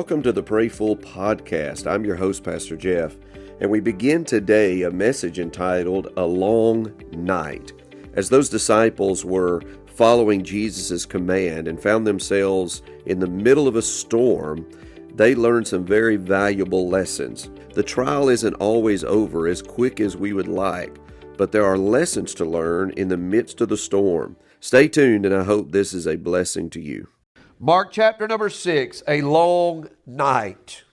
Welcome to the PrayFull Podcast. I'm your host, Pastor Jeff, and we begin today a message entitled A Long Night. As those disciples were following Jesus' command and found themselves in the middle of a storm, they learned some very valuable lessons. The trial isn't always over as quick as we would like, but there are lessons to learn in the midst of the storm. Stay tuned, and I hope this is a blessing to you. Mark chapter number 6, a long night.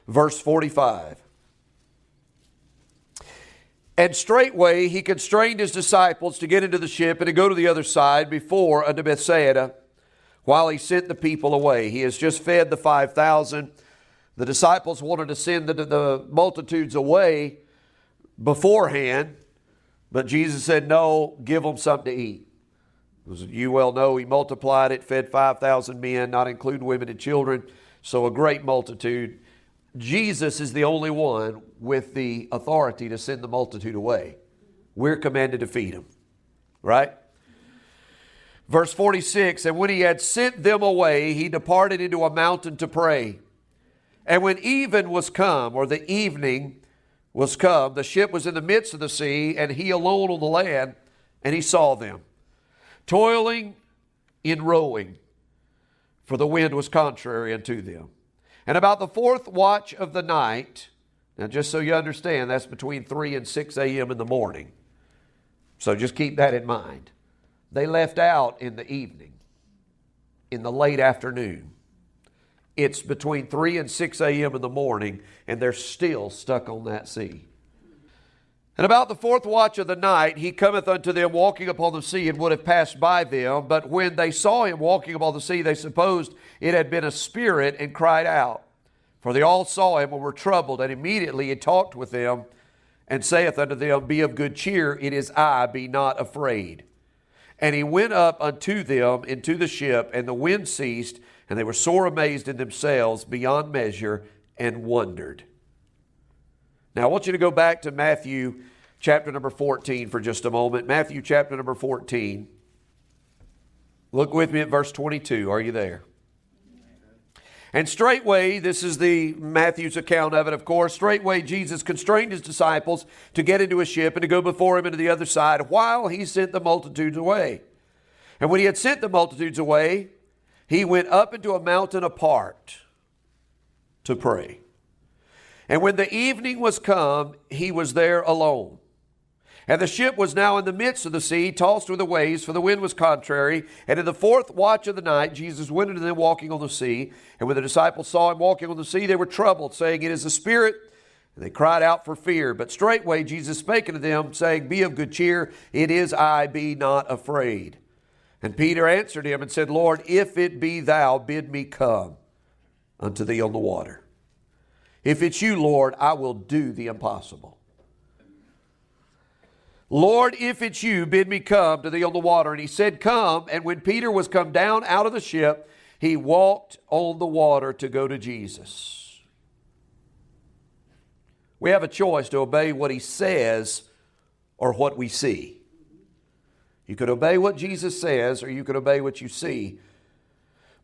Verse 45. And straightway he constrained his disciples to get into the ship and to go to the other side before unto Bethsaida, while he sent the people away. He has just fed the 5,000. The disciples wanted to send the multitudes away beforehand, but Jesus said, no, give them something to eat. As you well know, he multiplied it, fed 5,000 men, not including women and children, so a great multitude. Jesus is the only one with the authority to send the multitude away. We're commanded to feed them, right? Verse 46, and when he had sent them away, he departed into a mountain to pray. And when even was come, or the evening was come, the ship was in the midst of the sea, and he alone on the land, and he saw them toiling in rowing, for the wind was contrary unto them. And about the fourth watch of the night, now just so you understand, that's between 3 and 6 a.m. in the morning. So just keep that in mind. They left out in the evening, in the late afternoon. It's between 3 and 6 a.m. in the morning, and they're still stuck on that sea. And about the fourth watch of the night, he cometh unto them walking upon the sea, and would have passed by them. But when they saw him walking upon the sea, they supposed it had been a spirit, and cried out. For they all saw him and were troubled. And immediately he talked with them, and saith unto them, Be of good cheer, it is I, be not afraid. And he went up unto them into the ship, and the wind ceased, and they were sore amazed in themselves beyond measure, and wondered. Now, I want you to go back to Matthew chapter number 14 for just a moment. Matthew chapter number 14. Look with me at verse 22. Are you there? And straightway, this is the Matthew's account of it, of course. Straightway, Jesus constrained his disciples to get into a ship and to go before him into the other side, while he sent the multitudes away. And when he had sent the multitudes away, he went up into a mountain apart to pray. And when the evening was come, he was there alone. And the ship was now in the midst of the sea, tossed with the waves, for the wind was contrary. And in the fourth watch of the night, Jesus went unto them walking on the sea. And when the disciples saw him walking on the sea, they were troubled, saying, It is a spirit. And they cried out for fear. But straightway Jesus spake unto them, saying, Be of good cheer, it is I, be not afraid. And Peter answered him and said, Lord, if it be thou, bid me come unto thee on the water. If it's you, Lord, I will do the impossible. Lord, if it's you, bid me come to thee on the water. And he said, Come. And when Peter was come down out of the ship, he walked on the water to go to Jesus. We have a choice to obey what he says or what we see. You could obey what Jesus says, or you could obey what you see.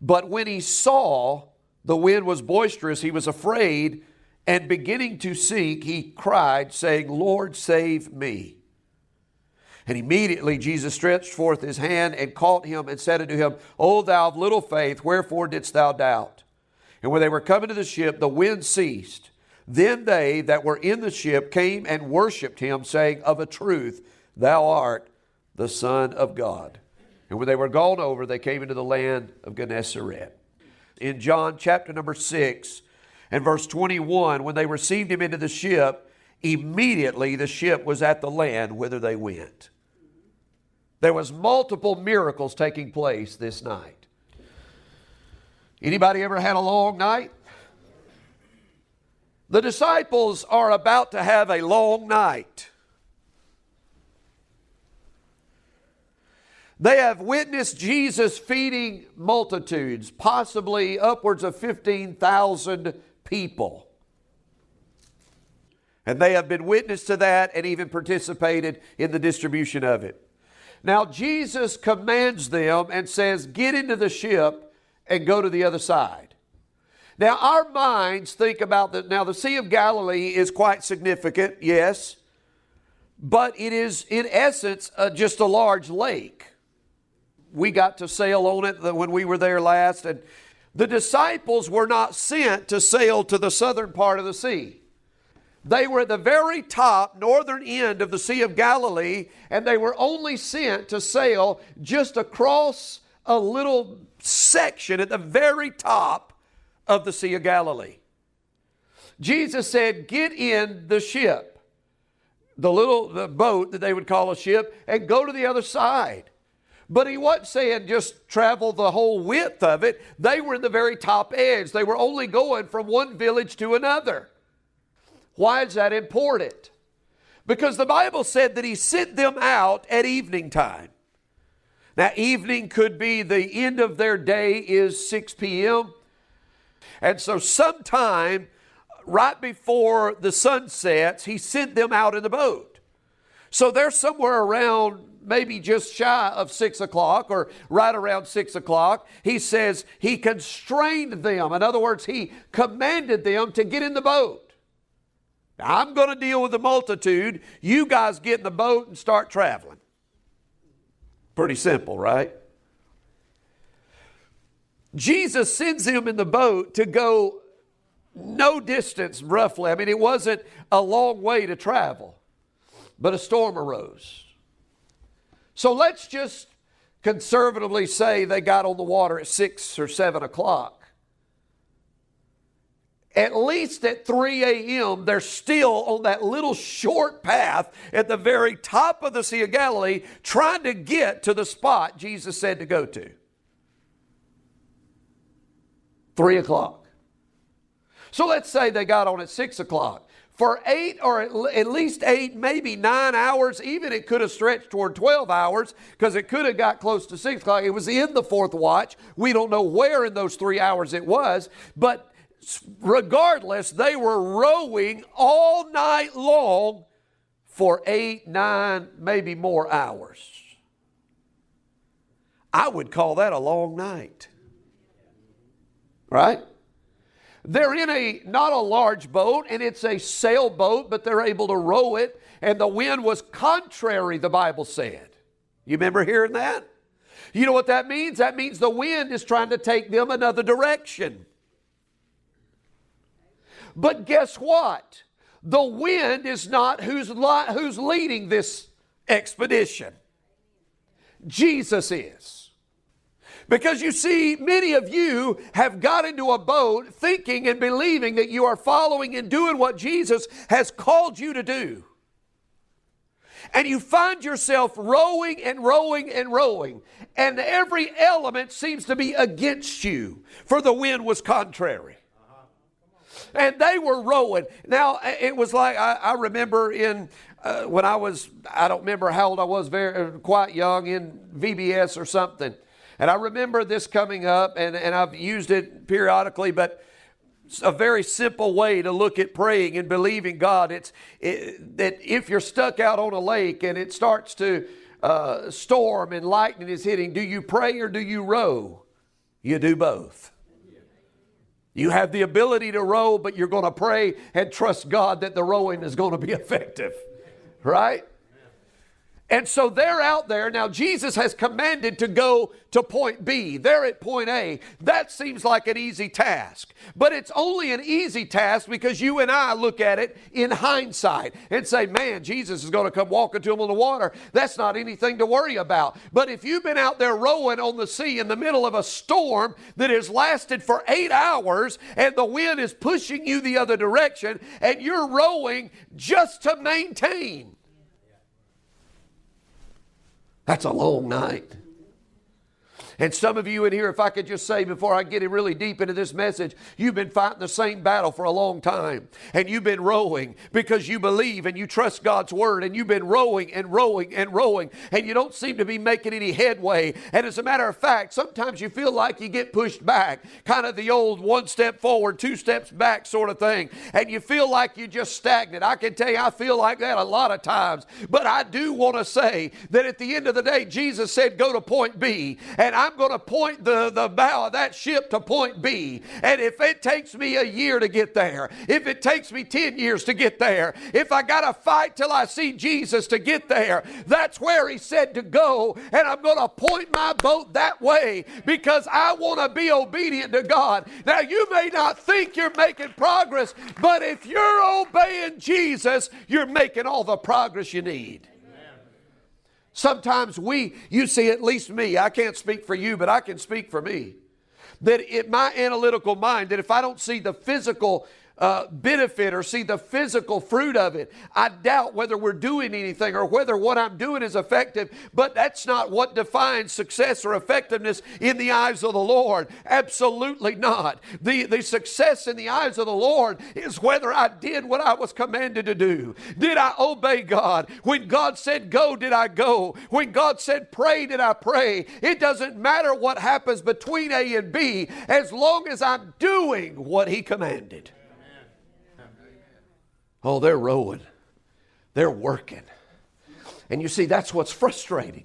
But when he saw the wind was boisterous, he was afraid, and beginning to sink, he cried, saying, Lord, save me. And immediately Jesus stretched forth his hand and caught him and said unto him, O thou of little faith, wherefore didst thou doubt? And when they were coming to the ship, the wind ceased. Then they that were in the ship came and worshipped him, saying, Of a truth, thou art the Son of God. And when they were gone over, they came into the land of Gennesaret. In John chapter number 6 and verse 21, when they received him into the ship, immediately the ship was at the land whither they went. There was multiple miracles taking place this night. Anybody ever had a long night? The disciples are about to have a long night. They have witnessed Jesus feeding multitudes, possibly upwards of 15,000 people. And they have been witness to that and even participated in the distribution of it. Now Jesus commands them and says, get into the ship and go to the other side. Now, our minds think about that. Now, the Sea of Galilee is quite significant, yes, but it is, in essence, just a large lake. We got to sail on it when we were there last, and the disciples were not sent to sail to the southern part of the sea. They were at the very top, northern end of the Sea of Galilee, and they were only sent to sail just across a little section at the very top of the Sea of Galilee. Jesus said, get in the ship, the boat that they would call a ship, and go to the other side. But he wasn't saying just travel the whole width of it. They were in the very top edge. They were only going from one village to another. Why is that important? Because the Bible said that he sent them out at evening time. Now, evening could be the end of their day is 6 p.m. And so sometime right before the sun sets, he sent them out in the boat. So they're somewhere around maybe just shy of 6 o'clock or right around 6 o'clock. He says he constrained them. In other words, he commanded them to get in the boat. Now, I'm going to deal with the multitude. You guys get in the boat and start traveling. Pretty simple, right? Jesus sends him in the boat to go no distance, roughly. I mean, it wasn't a long way to travel, but a storm arose. So let's just conservatively say they got on the water at 6 or 7 o'clock. At least at 3 a.m., they're still on that little short path at the very top of the Sea of Galilee, trying to get to the spot Jesus said to go to. 3 o'clock. So let's say they got on at 6 o'clock. For 8 or at least 8, maybe 9 hours, even it could have stretched toward 12 hours because it could have got close to 6 o'clock. It was in the fourth watch. We don't know where in those 3 hours it was, but regardless, they were rowing all night long for 8, 9, maybe more hours. I would call that a long night. Right? They're in not a large boat, and it's a sailboat, but they're able to row it, and the wind was contrary, the Bible said. You remember hearing that? You know what that means? That means the wind is trying to take them another direction. But guess what? The wind is not who's leading this expedition. Jesus is. Because you see, many of you have got into a boat thinking and believing that you are following and doing what Jesus has called you to do. And you find yourself rowing and rowing and rowing, and every element seems to be against you, for the wind was contrary. And they were rowing. Now, it was like, I remember when I don't remember how old I was, quite young, in VBS or something. And I remember this coming up, and I've used it periodically, but it's a very simple way to look at praying and believing God. That if you're stuck out on a lake and it starts to storm and lightning is hitting, do you pray or do you row? You do both. You have the ability to row, but you're going to pray and trust God that the rowing is going to be effective. Right? And so they're out there. Now, Jesus has commanded to go to point B. They're at point A. That seems like an easy task. But it's only an easy task because you and I look at it in hindsight and say, man, Jesus is going to come walking to them on the water. That's not anything to worry about. But if you've been out there rowing on the sea in the middle of a storm that has lasted for 8 hours and the wind is pushing you the other direction and you're rowing just to maintain, that's a long night. And some of you in here, if I could just say before I get really deep into this message, you've been fighting the same battle for a long time. And you've been rowing because you believe and you trust God's word. And you've been rowing and rowing and rowing. And you don't seem to be making any headway. And as a matter of fact, sometimes you feel like you get pushed back. Kind of the old 1 step forward, 2 steps back sort of thing. And you feel like you're just stagnant. I can tell you I feel like that a lot of times. But I do want to say that at the end of the day, Jesus said go to point B. And I'm going to point the bow of that ship to point B. And if it takes me a year to get there, if it takes me 10 years to get there, if I got to fight till I see Jesus to get there, that's where he said to go. And I'm going to point my boat that way because I want to be obedient to God. Now, you may not think you're making progress, but if you're obeying Jesus, you're making all the progress you need. Sometimes you see, at least me, I can't speak for you, but I can speak for me, that in my analytical mind, that if I don't see the physical benefit or see the physical fruit of it, I doubt whether we're doing anything or whether what I'm doing is effective. But that's not what defines success or effectiveness in the eyes of the Lord. Absolutely not. The success in the eyes of the Lord is whether I did what I was commanded to do. Did I obey God? When God said go, did I go? When God said pray, did I pray? It doesn't matter what happens between A and B as long as I'm doing what he commanded. Oh, they're rowing. They're working. And you see, that's what's frustrating.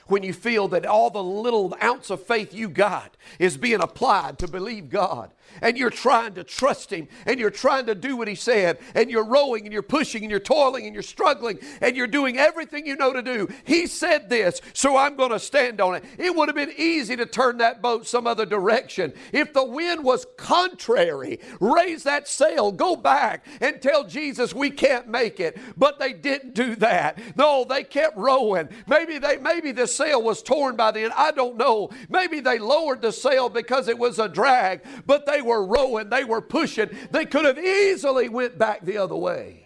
When you feel that all the little ounce of faith you got is being applied to believe God. And you're trying to trust him. And you're trying to do what he said. And you're rowing and you're pushing and you're toiling and you're struggling. And you're doing everything you know to do. He said this, so I'm going to stand on it. It would have been easy to turn that boat some other direction. If the wind was contrary, raise that sail, go back and tell Jesus we can't make it. But they didn't do that. No, they kept rowing. Maybe the sail was torn by then. I don't know. Maybe they lowered the sail because it was a drag, but they were rowing, they were pushing. They could have easily went back the other way.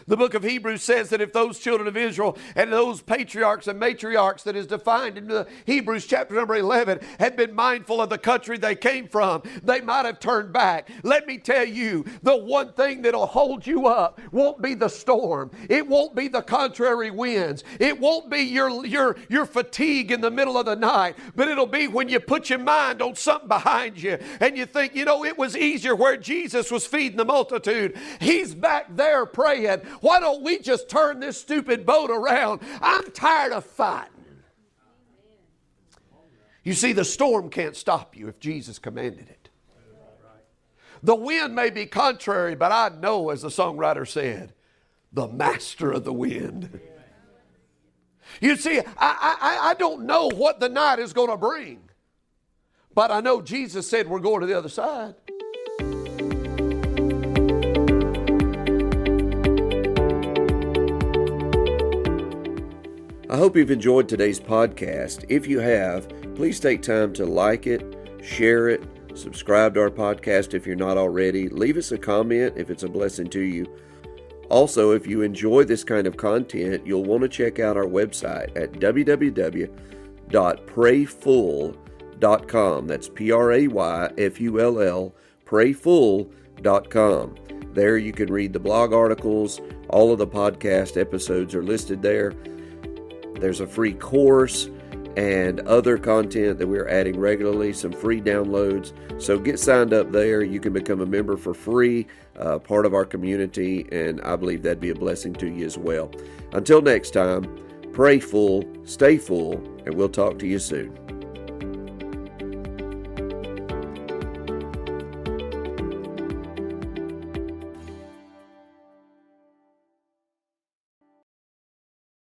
The book of Hebrews says that if those children of Israel and those patriarchs and matriarchs that is defined in the Hebrews chapter number 11 had been mindful of the country they came from, they might have turned back. Let me tell you, the one thing that'll hold you up won't be the storm. It won't be the contrary winds. It won't be your fatigue in the middle of the night, but it'll be when you put your mind on something behind you and you think, it was easier where Jesus was feeding the multitude. He's back there praying. Why don't we just turn this stupid boat around? I'm tired of fighting. You see, the storm can't stop you if Jesus commanded it. The wind may be contrary, but I know, as the songwriter said, the master of the wind. You see, I don't know what the night is going to bring, but I know Jesus said we're going to the other side. I hope you've enjoyed today's podcast. If you have, please take time to like it, share it, subscribe to our podcast if you're not already. Leave us a comment if it's a blessing to you. Also, if you enjoy this kind of content, you'll want to check out our website at www.prayfull.com. That's PrayFull, prayfull.com. There you can read the blog articles. All of the podcast episodes are listed there. There's a free course and other content that we're adding regularly, some free downloads. So get signed up there. You can become a member for free, part of our community, and I believe that'd be a blessing to you as well. Until next time, pray full, stay full, and we'll talk to you soon.